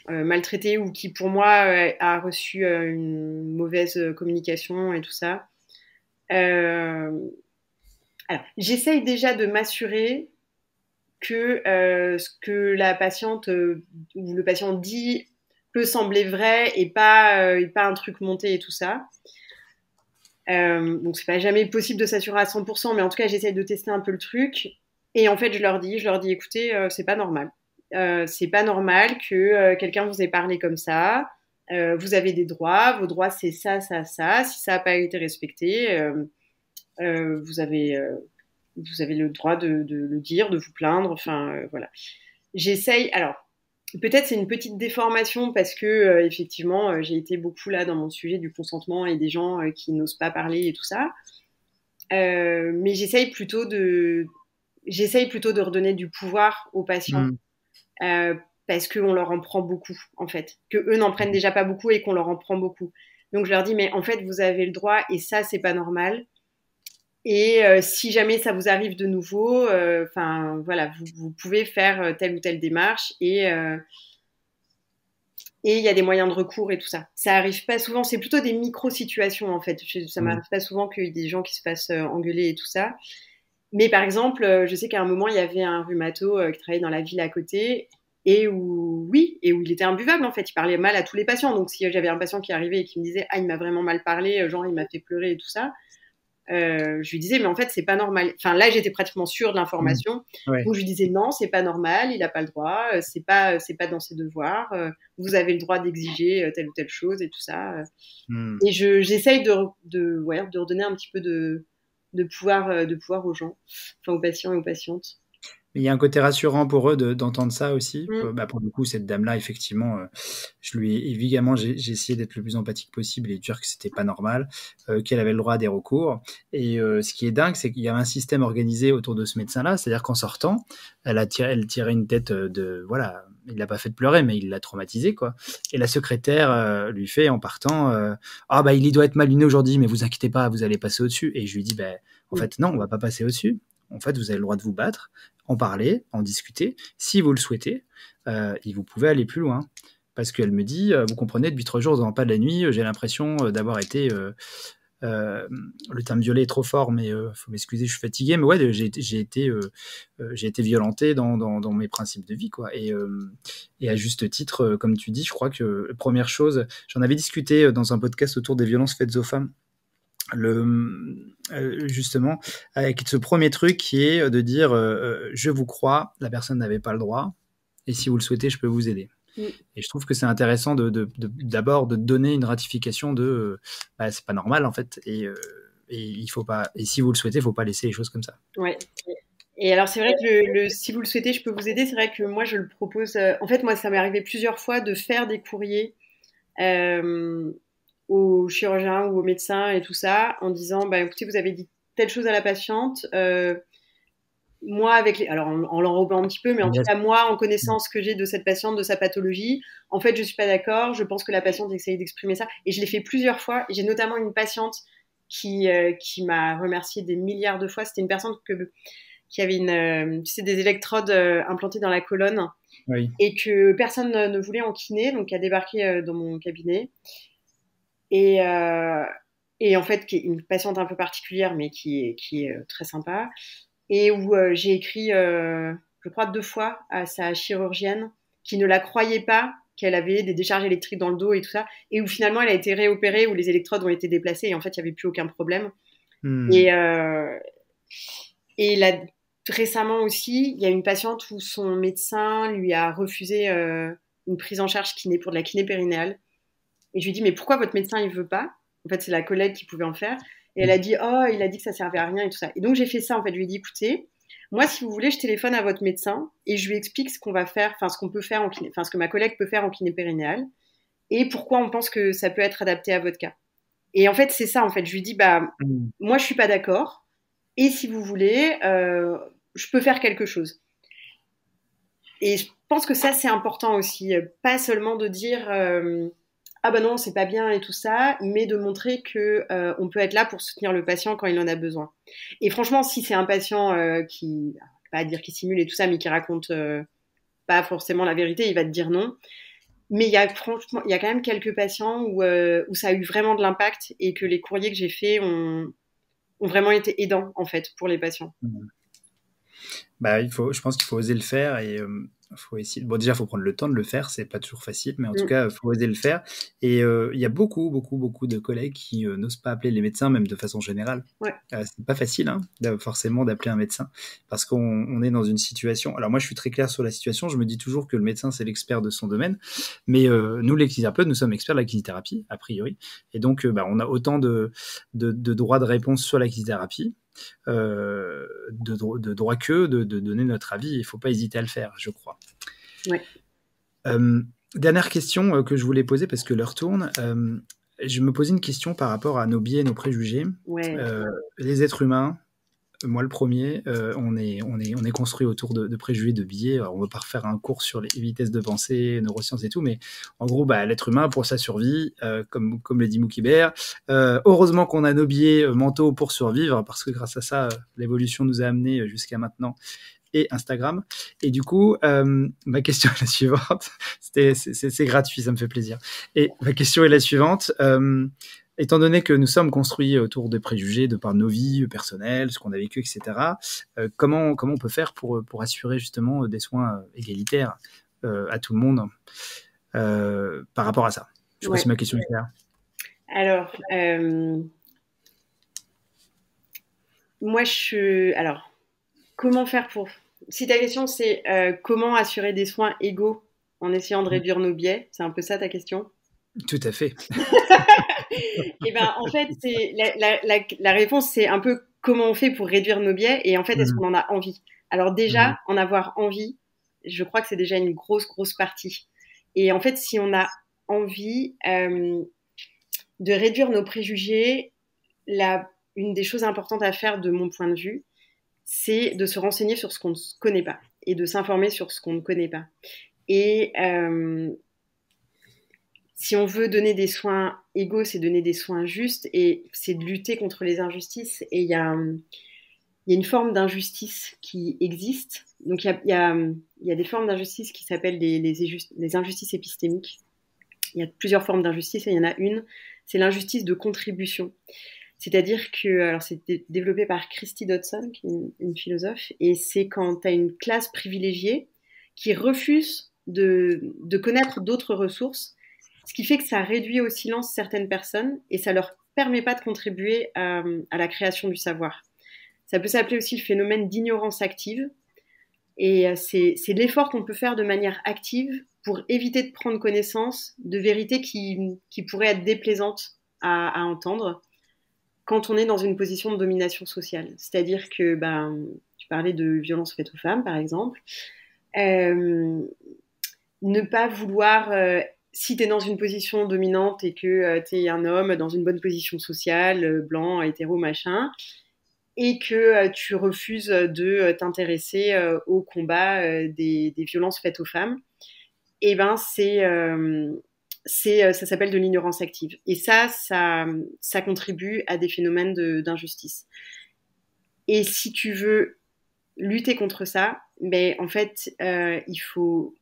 maltraité ou qui, pour moi, a reçu une mauvaise communication et tout ça, euh, alors j'essaye déjà de m'assurer que ce que la patiente ou le patient dit peut sembler vrai et pas un truc monté et tout ça. Donc c'est pas jamais possible de s'assurer à 100%, mais en tout cas j'essaye de tester un peu le truc. Et en fait je leur dis écoutez, c'est pas normal. C'est pas normal que quelqu'un vous ait parlé comme ça. Vous avez des droits, vos droits c'est ça, ça, ça. Si ça n'a pas été respecté, euh, vous avez euh, vous avez le droit de le dire, de vous plaindre. Enfin voilà. J'essaye. Alors peut-être c'est une petite déformation parce que effectivement j'ai été beaucoup là dans mon sujet du consentement et des gens qui n'osent pas parler et tout ça. Mais j'essaye plutôt de redonner du pouvoir aux patients Hmm. euh, parce qu'on leur en prend beaucoup en fait, que eux n'en prennent déjà pas beaucoup et qu'on leur en prend beaucoup. Donc je leur dis mais en fait vous avez le droit et ça c'est pas normal. Et si jamais ça vous arrive de nouveau, enfin voilà, vous pouvez faire telle ou telle démarche et il y a des moyens de recours et tout ça. Ça arrive pas souvent, c'est plutôt des micro-situations en fait. Ça Oui. m'arrive pas souvent qu'il y ait des gens qui se fassent engueuler et tout ça. Mais par exemple, je sais qu'à un moment, il y avait un rhumato qui travaillait dans la ville à côté et où il était imbuvable en fait. Il parlait mal à tous les patients. Donc si j'avais un patient qui arrivait et qui me disait ah il m'a vraiment mal parlé, genre il m'a fait pleurer et tout ça, je lui disais mais en fait c'est pas normal. Enfin là j'étais pratiquement sûre de Hmm. l'information. Ouais. Donc je lui disais non c'est pas normal, il a pas le droit, c'est pas dans ses devoirs. Vous avez le droit d'exiger telle ou telle chose et tout ça. Hmm. Et j'essaye ouais, de redonner un petit peu de pouvoir aux gens, enfin aux patients et aux patientes. Il y a un côté rassurant pour eux d'entendre ça aussi. Mm. Pour le coup, cette dame-là, effectivement, je lui ai, évidemment, j'ai essayé d'être le plus empathique possible et de dire que c'était pas normal, qu'elle avait le droit à des recours. Et ce qui est dingue, c'est qu'il y avait un système organisé autour de ce médecin-là, c'est-à-dire qu'en sortant, elle tirait une tête voilà, il l'a pas fait pleurer, mais il l'a traumatisé, quoi. Et la secrétaire lui fait en partant, ah bah il y doit être mal luné aujourd'hui, mais vous inquiétez pas, vous allez passer au-dessus. Et je lui dis, bah En fait, non, on va pas passer au-dessus. En fait, vous avez le droit de vous battre, en parler, en discuter. Si vous le souhaitez, et vous pouvez aller plus loin. Parce qu'elle me dit, vous comprenez, depuis 3 jours, je ne dors pas de la nuit, j'ai l'impression d'avoir été... le terme violé est trop fort, mais faut m'excuser, je suis fatigué. Mais ouais, j'ai été violenté dans mes principes de vie, quoi. Et à juste titre, comme tu dis, je crois que première chose, j'en avais discuté dans un podcast autour des violences faites aux femmes. Justement, avec ce premier truc qui est de dire je vous crois, la personne n'avait pas le droit, et si vous le souhaitez, je peux vous aider. Et je trouve que c'est intéressant d'abord de donner une ratification de c'est pas normal en fait, et il faut pas, et si vous le souhaitez, il faut pas laisser les choses comme ça. Ouais. Et alors c'est vrai que si vous le souhaitez, je peux vous aider. C'est vrai que moi je le propose. En fait, moi ça m'est arrivé plusieurs fois de faire des courriers aux chirurgiens ou aux médecins et tout ça, en disant bah écoutez, vous avez dit telle chose à la patiente. Moi, alors en l'enrobant un petit peu, mais en tout cas, moi, en connaissant ce que j'ai de cette patiente, de sa pathologie, en fait, je suis pas d'accord. Je pense que la patiente essaye d'exprimer ça. Et je l'ai fait plusieurs fois. Et j'ai notamment une patiente qui m'a remercié des milliards de fois. C'était une personne qui avait des électrodes implantées dans la colonne. Oui. Et que personne ne voulait en kiné, donc qui a débarqué dans mon cabinet. Et en fait, qui est une patiente un peu particulière, mais qui est très sympa. Et où j'ai écrit, je crois, 2 fois à sa chirurgienne qui ne la croyait pas qu'elle avait des décharges électriques dans le dos et tout ça, et où finalement elle a été réopérée, où les électrodes ont été déplacées, et en fait il n'y avait plus aucun problème. Et là, récemment aussi, il y a une patiente où son médecin lui a refusé une prise en charge kiné pour de la kiné périnéale. Et je lui ai dit, mais pourquoi votre médecin il veut pas? En fait, c'est la collègue qui pouvait en faire. Et elle a dit, oh, il a dit que ça servait à rien et tout ça. Et donc, j'ai fait ça, en fait. Je lui ai dit, écoutez, moi, si vous voulez, je téléphone à votre médecin et je lui explique ce qu'on va faire, enfin, ce qu'on peut faire en kiné, enfin, ce que ma collègue peut faire en kiné périnéale et pourquoi on pense que ça peut être adapté à votre cas. Et en fait, c'est ça, en fait. Je lui dis, bah, moi, je suis pas d'accord. Et si vous voulez, je peux faire quelque chose. Et je pense que ça, c'est important aussi. Pas seulement de dire, ah ben non, c'est pas bien et tout ça, mais de montrer que on peut être là pour soutenir le patient quand il en a besoin. Et franchement, si c'est un patient qui, pas à dire qu'il simule et tout ça, mais qui raconte pas forcément la vérité, il va te dire non. Mais franchement, il y a quand même quelques patients où ça a eu vraiment de l'impact et que les courriers que j'ai faits ont vraiment été aidants en fait pour les patients. Bah, je pense qu'il faut oser le faire, et faut essayer. Bon, déjà, il faut prendre le temps de le faire, c'est pas toujours facile, mais en tout cas, il faut oser le faire. Et il y a beaucoup, beaucoup, beaucoup de collègues qui n'osent pas appeler les médecins, même de façon générale. Ouais. C'est pas facile, hein, forcément, d'appeler un médecin, parce qu'on est dans une situation. Alors moi, je suis très clair sur la situation. Je me dis toujours que le médecin, c'est l'expert de son domaine, mais nous, les kinésithérapeutes, nous sommes experts de la kinésithérapie, a priori. Et donc, on a autant de droits de réponse sur la kinésithérapie. De droit que de donner notre avis. Il ne faut pas hésiter à le faire, je crois. Ouais. Dernière question que je voulais poser, parce que l'heure tourne. Je me posais une question par rapport à nos biais et nos préjugés. Ouais. Les êtres humains, moi le premier, on est construit autour de préjugés, de biais. Alors, on ne va pas refaire un cours sur les vitesses de pensée, neurosciences et tout, mais en gros, l'être humain, pour sa survie, comme le dit Moukibert, heureusement qu'on a nos biais mentaux pour survivre, parce que grâce à ça, l'évolution nous a amenés jusqu'à maintenant, et Instagram. Et du coup, ma question est la suivante. C'est gratuit, ça me fait plaisir. Et ma question est la suivante. Étant donné que nous sommes construits autour des préjugés de par nos vies personnelles, ce qu'on a vécu, etc., comment on peut faire pour assurer justement des soins égalitaires à tout le monde par rapport à ça? Je ne sais pas si ma question est claire. Alors, moi, alors, comment faire pour... Si ta question, c'est comment assurer des soins égaux en essayant de réduire nos biais, c'est un peu ça ta question? Tout à fait. Et en fait, la réponse, c'est un peu comment on fait pour réduire nos biais, et en fait, est-ce qu'on en a envie? Alors déjà, en avoir envie, je crois que c'est déjà une grosse, grosse partie. Et en fait, si on a envie de réduire nos préjugés, une des choses importantes à faire de mon point de vue, c'est de se renseigner sur ce qu'on ne connaît pas et de s'informer sur ce qu'on ne connaît pas. Et Si on veut donner des soins égaux, c'est donner des soins justes et c'est de lutter contre les injustices. Et il y a une forme d'injustice qui existe. Donc il y a des formes d'injustice qui s'appellent les injustices épistémiques. Il y a plusieurs formes d'injustice et il y en a une, c'est l'injustice de contribution. C'est-à-dire que, alors c'est développé par Christy Dodson, qui est une philosophe, et c'est quand tu as une classe privilégiée qui refuse de connaître d'autres ressources, ce qui fait que ça réduit au silence certaines personnes et ça leur permet pas de contribuer à la création du savoir. Ça peut s'appeler aussi le phénomène d'ignorance active. Et c'est l'effort qu'on peut faire de manière active pour éviter de prendre connaissance de vérités qui pourraient être déplaisantes à entendre quand on est dans une position de domination sociale. C'est-à-dire que, tu parlais de violences faites aux femmes, par exemple. Ne pas vouloir, si tu es dans une position dominante et que tu es un homme dans une bonne position sociale, blanc, hétéro, machin, et que tu refuses de t'intéresser au combat des violences faites aux femmes, et ben ça s'appelle de l'ignorance active. Et ça contribue à des phénomènes d'injustice. Et si tu veux lutter contre ça, ben en fait, il faut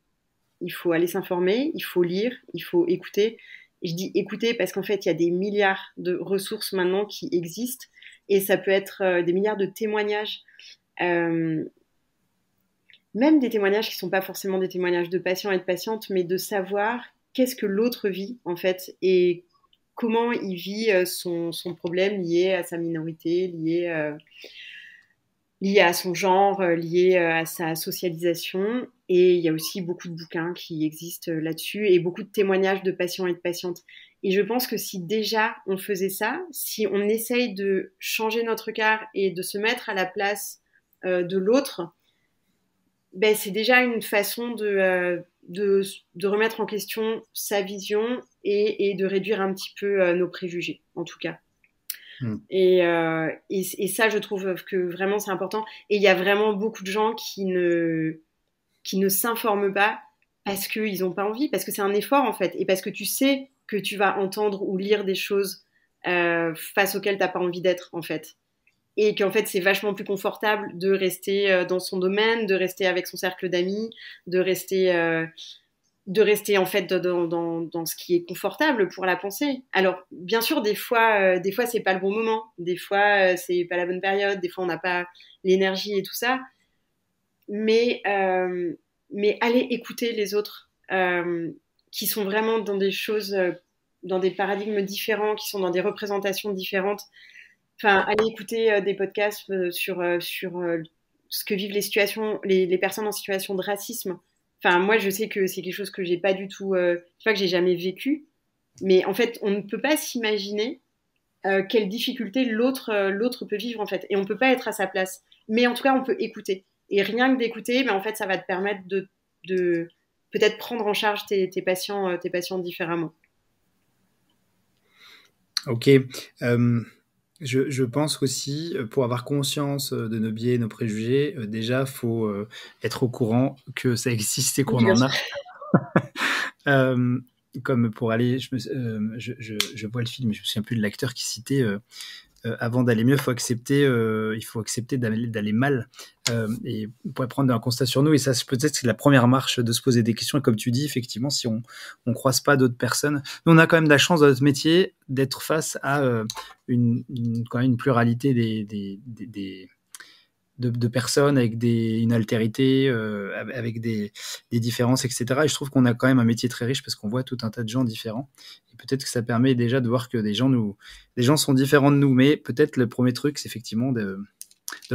aller s'informer, il faut lire, il faut écouter. Et je dis écouter parce qu'en fait, il y a des milliards de ressources maintenant qui existent et ça peut être des milliards de témoignages, même des témoignages qui ne sont pas forcément des témoignages de patients et de patientes, mais de savoir qu'est-ce que l'autre vit en fait et comment il vit son problème lié à sa minorité, lié à son genre, lié à sa socialisation. Et il y a aussi beaucoup de bouquins qui existent là-dessus et beaucoup de témoignages de patients et de patientes. Et je pense que si déjà on faisait ça, si on essaye de changer notre regard et de se mettre à la place de l'autre, ben c'est déjà une façon de remettre en question sa vision et de réduire un petit peu nos préjugés, en tout cas. Et ça, je trouve que vraiment c'est important. Et il y a vraiment beaucoup de gens qui ne s'informent pas parce qu'ils n'ont pas envie, parce que c'est un effort en fait, et parce que tu sais que tu vas entendre ou lire des choses face auxquelles tu n'as pas envie d'être en fait. Et qu'en fait c'est vachement plus confortable de rester dans son domaine, de rester avec son cercle d'amis, de rester en fait dans ce qui est confortable pour la pensée. Alors bien sûr des fois c'est pas le bon moment, des fois c'est pas la bonne période, des fois on n'a pas l'énergie et tout ça, mais allez écouter les autres qui sont vraiment dans des choses, dans des paradigmes différents, qui sont dans des représentations différentes. Enfin, allez écouter des podcasts sur ce que vivent les personnes en situation de racisme. Enfin, moi, je sais que c'est quelque chose que j'ai pas du tout, c'est pas que j'ai jamais vécu, mais en fait, on ne peut pas s'imaginer quelles difficultés l'autre peut vivre en fait, et on peut pas être à sa place. Mais en tout cas, on peut écouter. Et rien que d'écouter, mais en fait, ça va te permettre de peut-être prendre en charge tes patients différemment. Ok. Je pense aussi, pour avoir conscience de nos biais, nos préjugés, déjà, faut être au courant que ça existe et qu'on en a. Comme pour aller, je vois le film, mais je me souviens plus de l'acteur qui citait avant d'aller mieux, il faut accepter d'aller mal et on pourrait prendre un constat sur nous. Et ça, peut-être, c'est la première marche de se poser des questions. Et comme tu dis, effectivement, si on croise pas d'autres personnes, nous, on a quand même de la chance dans notre métier d'être face à quand même une pluralité de personnes avec une altérité, avec des différences, etc. Et je trouve qu'on a quand même un métier très riche parce qu'on voit tout un tas de gens différents. Et peut-être que ça permet déjà de voir que des gens sont différents de nous. Mais peut-être le premier truc, c'est effectivement de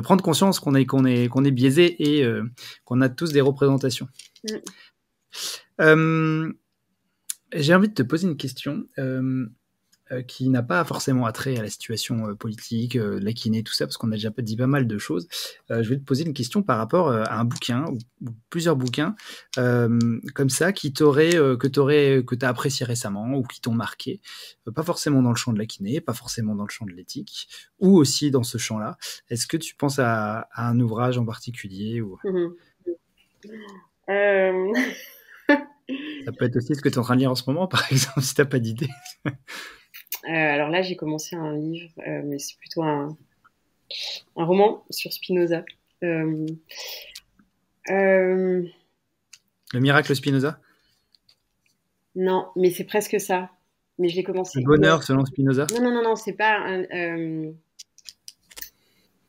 prendre conscience qu'on est biaisé et qu'on a tous des représentations. J'ai envie de te poser une question. Qui n'a pas forcément attrait à la situation politique, la kiné, tout ça, parce qu'on a déjà dit pas mal de choses. Je vais te poser une question par rapport à un bouquin, ou plusieurs bouquins, comme ça, que tu as apprécié récemment, ou qui t'ont marqué, pas forcément dans le champ de la kiné, pas forcément dans le champ de l'éthique, ou aussi dans ce champ-là. Est-ce que tu penses à un ouvrage en particulier ou... peut être aussi ce que tu es en train de lire en ce moment, par exemple, si tu n'as pas d'idée. Alors là, j'ai commencé un livre, mais c'est plutôt un roman sur Spinoza. Euh, euh, Le miracle Spinoza? non, mais c'est presque ça. Mais je l'ai Le commencé. bonheur selon Spinoza? Non, c'est pas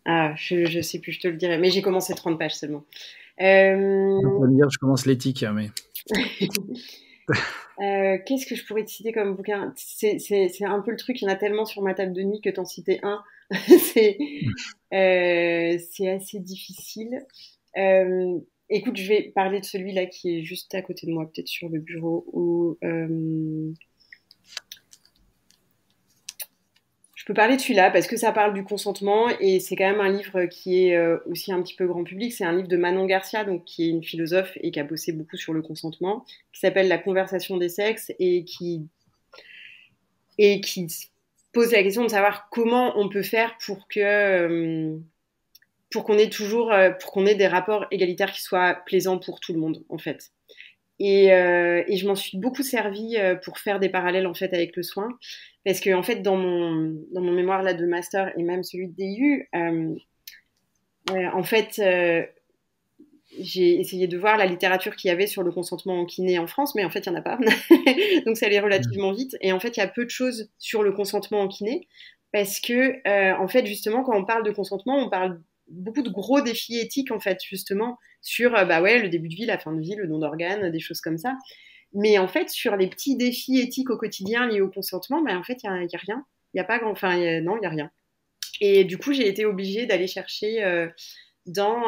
ah, je sais plus, je te le dirai. Mais j'ai commencé 30 pages seulement. Donc, on va me dire, je commence l'éthique, mais... Qu'est-ce que je pourrais te citer comme bouquin? C'est un peu le truc, il y en a tellement sur ma table de nuit que t'en citais un. c'est c'est assez difficile. Écoute, je vais parler de celui-là qui est juste à côté de moi, peut-être sur le bureau, où je peux parler de celui-là parce que ça parle du consentement et c'est quand même un livre qui est aussi un petit peu grand public. C'est un livre de Manon Garcia, donc qui est une philosophe et qui a bossé beaucoup sur le consentement, qui s'appelle La conversation des sexes et qui pose la question de savoir comment on peut faire pour que pour qu'on ait toujours pour qu'on ait des rapports égalitaires qui soient plaisants pour tout le monde en fait. Et je m'en suis beaucoup servi pour faire des parallèles en fait avec le soin, parce que en fait dans mon mémoire là de master et même celui de DU, en fait j'ai essayé de voir la littérature qu'il y avait sur le consentement en kiné en France, mais en fait il y en a pas, donc ça allait relativement vite. Et en fait il y a peu de choses sur le consentement en kiné, parce que en fait justement quand on parle de consentement, on parle beaucoup de gros défis éthiques en fait justement sur bah ouais le début de vie, la fin de vie, le don d'organes, des choses comme ça. Mais en fait sur les petits défis éthiques au quotidien liés au consentement, bah en fait il y a rien, il y a pas grand, enfin non il y a rien. Et du coup j'ai été obligée d'aller chercher dans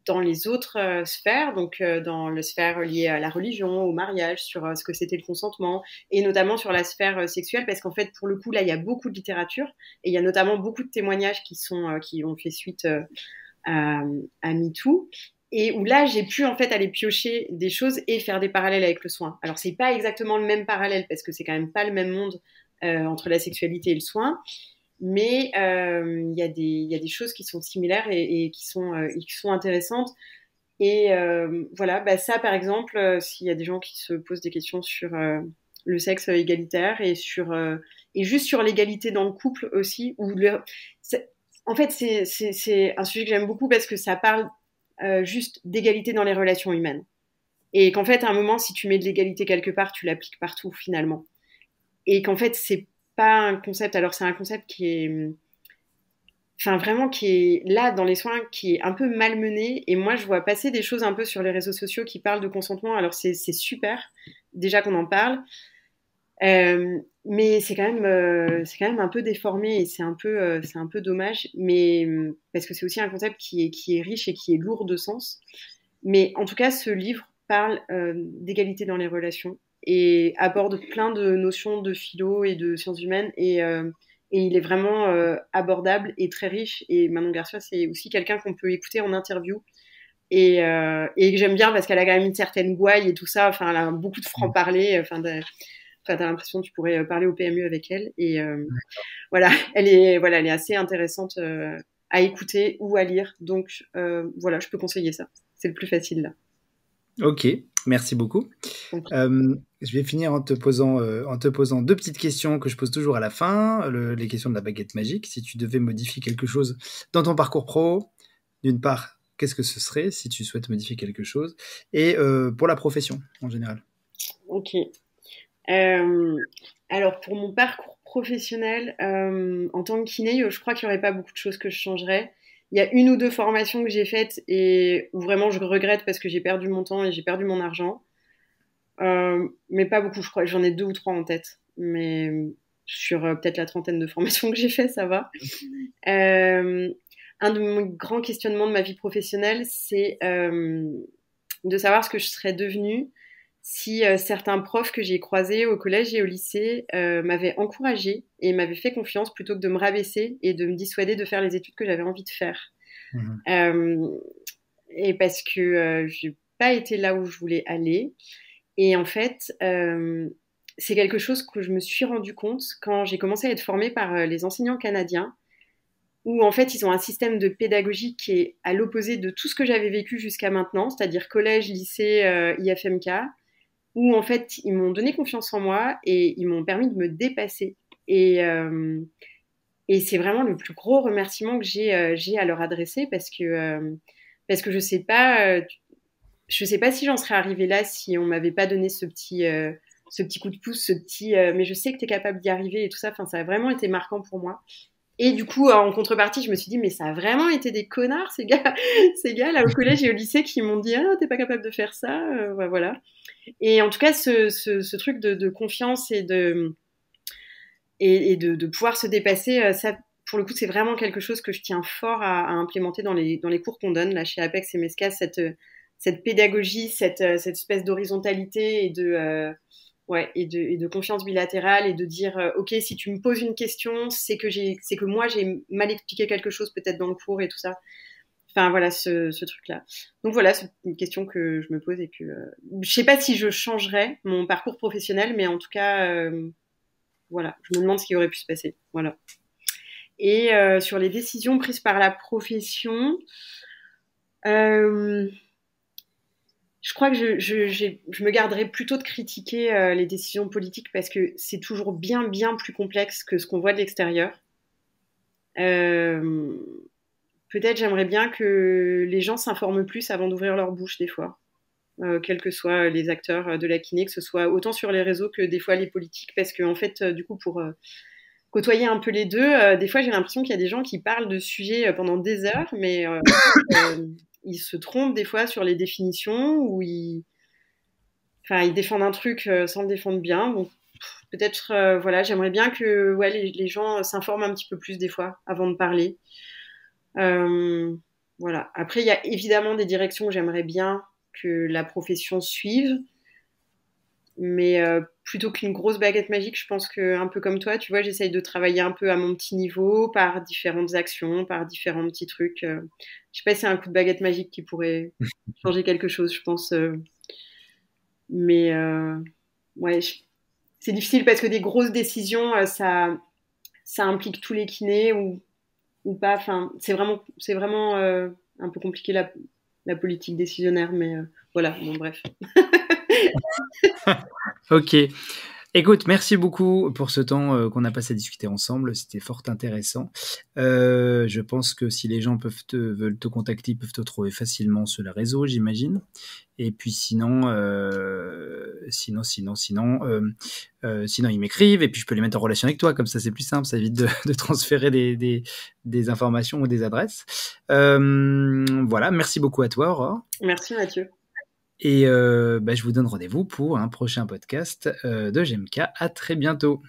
dans les autres sphères, donc dans la sphère liée à la religion, au mariage, sur ce que c'était le consentement, et notamment sur la sphère sexuelle, parce qu'en fait, pour le coup, là, il y a beaucoup de littérature, et il y a notamment beaucoup de témoignages qui ont fait suite à, à MeToo, et où là, j'ai pu en fait aller piocher des choses et faire des parallèles avec le soin. Alors, c'est pas exactement le même parallèle, parce que c'est quand même pas le même monde entre la sexualité et le soin, mais il y a des choses qui sont similaires et qui sont intéressantes. Et voilà, bah ça par exemple, s'il y a des gens qui se posent des questions sur le sexe égalitaire et juste sur l'égalité dans le couple aussi, en fait c'est un sujet que j'aime beaucoup parce que ça parle juste d'égalité dans les relations humaines. Et qu'en fait, à un moment, si tu mets de l'égalité quelque part, tu l'appliques partout finalement. Et qu'en fait, c'est pas un concept, alors c'est un concept qui est enfin vraiment qui est là dans les soins, qui est un peu malmené. Et moi, je vois passer des choses un peu sur les réseaux sociaux qui parlent de consentement. Alors c'est super, déjà qu'on en parle, mais c'est quand même un peu déformé et c'est un peu dommage. Mais parce que c'est aussi un concept qui est riche et qui est lourd de sens. Mais en tout cas, ce livre parle d'égalité dans les relations et aborde plein de notions de philo et de sciences humaines et il est vraiment abordable et très riche. Et Manon Garcia, c'est aussi quelqu'un qu'on peut écouter en interview et que j'aime bien parce qu'elle a quand même une certaine gouaille et tout ça. Enfin, elle a beaucoup de franc-parler. Enfin, t'as l'impression que tu pourrais parler au PMU avec elle. Et voilà, elle est assez intéressante à écouter ou à lire. Donc voilà, je peux conseiller ça. C'est le plus facile là. Ok, merci beaucoup. Je vais finir en te posant deux petites questions que je pose toujours à la fin, les questions de la baguette magique. Si tu devais modifier quelque chose dans ton parcours pro, d'une part, qu'est-ce que ce serait si tu souhaites modifier quelque chose, et pour la profession en général. Ok. Alors pour mon parcours professionnel, en tant que kiné, je crois qu'il n'y aurait pas beaucoup de choses que je changerais. Il y a une ou deux formations que j'ai faites et où vraiment je regrette parce que j'ai perdu mon temps et j'ai perdu mon argent. Mais pas beaucoup, je crois. J'en ai deux ou trois en tête. Mais sur peut-être la trentaine de formations que j'ai fait, ça va. Un de mes grands questionnements de ma vie professionnelle, c'est de savoir ce que je serais devenue si certains profs que j'ai croisés au collège et au lycée m'avaient encouragée et m'avaient fait confiance plutôt que de me rabaisser et de me dissuader de faire les études que j'avais envie de faire. Mhm. Et parce que j'ai pas été là où je voulais aller. Et en fait, c'est quelque chose que je me suis rendu compte quand j'ai commencé à être formée par les enseignants canadiens, où en fait ils ont un système de pédagogie qui est à l'opposé de tout ce que j'avais vécu jusqu'à maintenant, c'est-à-dire collège, lycée, IFMK, où en fait ils m'ont donné confiance en moi et ils m'ont permis de me dépasser. Et c'est vraiment le plus gros remerciement que j'ai à leur adresser parce que je sais pas si j'en serais arrivée là si on m'avait pas donné ce petit coup de pouce, mais je sais que tu es capable d'y arriver et tout ça. Enfin, ça a vraiment été marquant pour moi. Et du coup, en contrepartie, je me suis dit, mais ça a vraiment été des connards, ces gars, ces gars là au collège et au lycée qui m'ont dit, ah, t'es pas capable de faire ça, voilà. Et en tout cas, ce truc de confiance et de pouvoir se dépasser, ça, pour le coup, c'est vraiment quelque chose que je tiens fort à implémenter dans les cours qu'on donne là chez Apex et Mesca, cette pédagogie, cette espèce d'horizontalité et de confiance bilatérale et de dire ok, si tu me poses une question, c'est que moi j'ai mal expliqué quelque chose peut-être dans le cours et tout ça. Enfin voilà ce truc là. Donc voilà, c'est une question que je me pose et que je sais pas si je changerais mon parcours professionnel, mais en tout cas voilà, je me demande ce qui aurait pu se passer. Voilà. Et sur les décisions prises par la profession, je crois que je me garderai plutôt de critiquer les décisions politiques parce que c'est toujours bien, bien plus complexe que ce qu'on voit de l'extérieur. Peut-être j'aimerais bien que les gens s'informent plus avant d'ouvrir leur bouche des fois, quels que soient les acteurs de la kiné, que ce soit autant sur les réseaux que des fois les politiques, parce que en fait, du coup, pour côtoyer un peu les deux, des fois j'ai l'impression qu'il y a des gens qui parlent de sujets pendant des heures, mais ils se trompent des fois sur les définitions ou ils défendent un truc sans le défendre bien. Donc peut-être, voilà, j'aimerais bien que les gens s'informent un petit peu plus des fois avant de parler. Voilà. Après, il y a évidemment des directions que j'aimerais bien que la profession suive. Mais plutôt qu'une grosse baguette magique, je pense que un peu comme toi, tu vois, j'essaye de travailler un peu à mon petit niveau, par différentes actions, par différents petits trucs. Je sais pas si c'est un coup de baguette magique qui pourrait changer quelque chose, je pense. Mais ouais, c'est difficile parce que des grosses décisions, ça implique tous les kinés ou pas. Enfin, c'est vraiment un peu compliqué la politique décisionnaire, mais voilà, bon, bref. Ok. Écoute, merci beaucoup pour ce temps qu'on a passé à discuter ensemble. C'était fort intéressant. Je pense que si les gens veulent te contacter, ils peuvent te trouver facilement sur les réseaux, j'imagine. Et puis sinon, ils m'écrivent et puis je peux les mettre en relation avec toi. Comme ça, c'est plus simple. Ça évite de transférer des informations ou des adresses. Voilà. Merci beaucoup à toi, Aurore. Merci, Mathieu. Et je vous donne rendez-vous pour un prochain podcast de GMK. À très bientôt.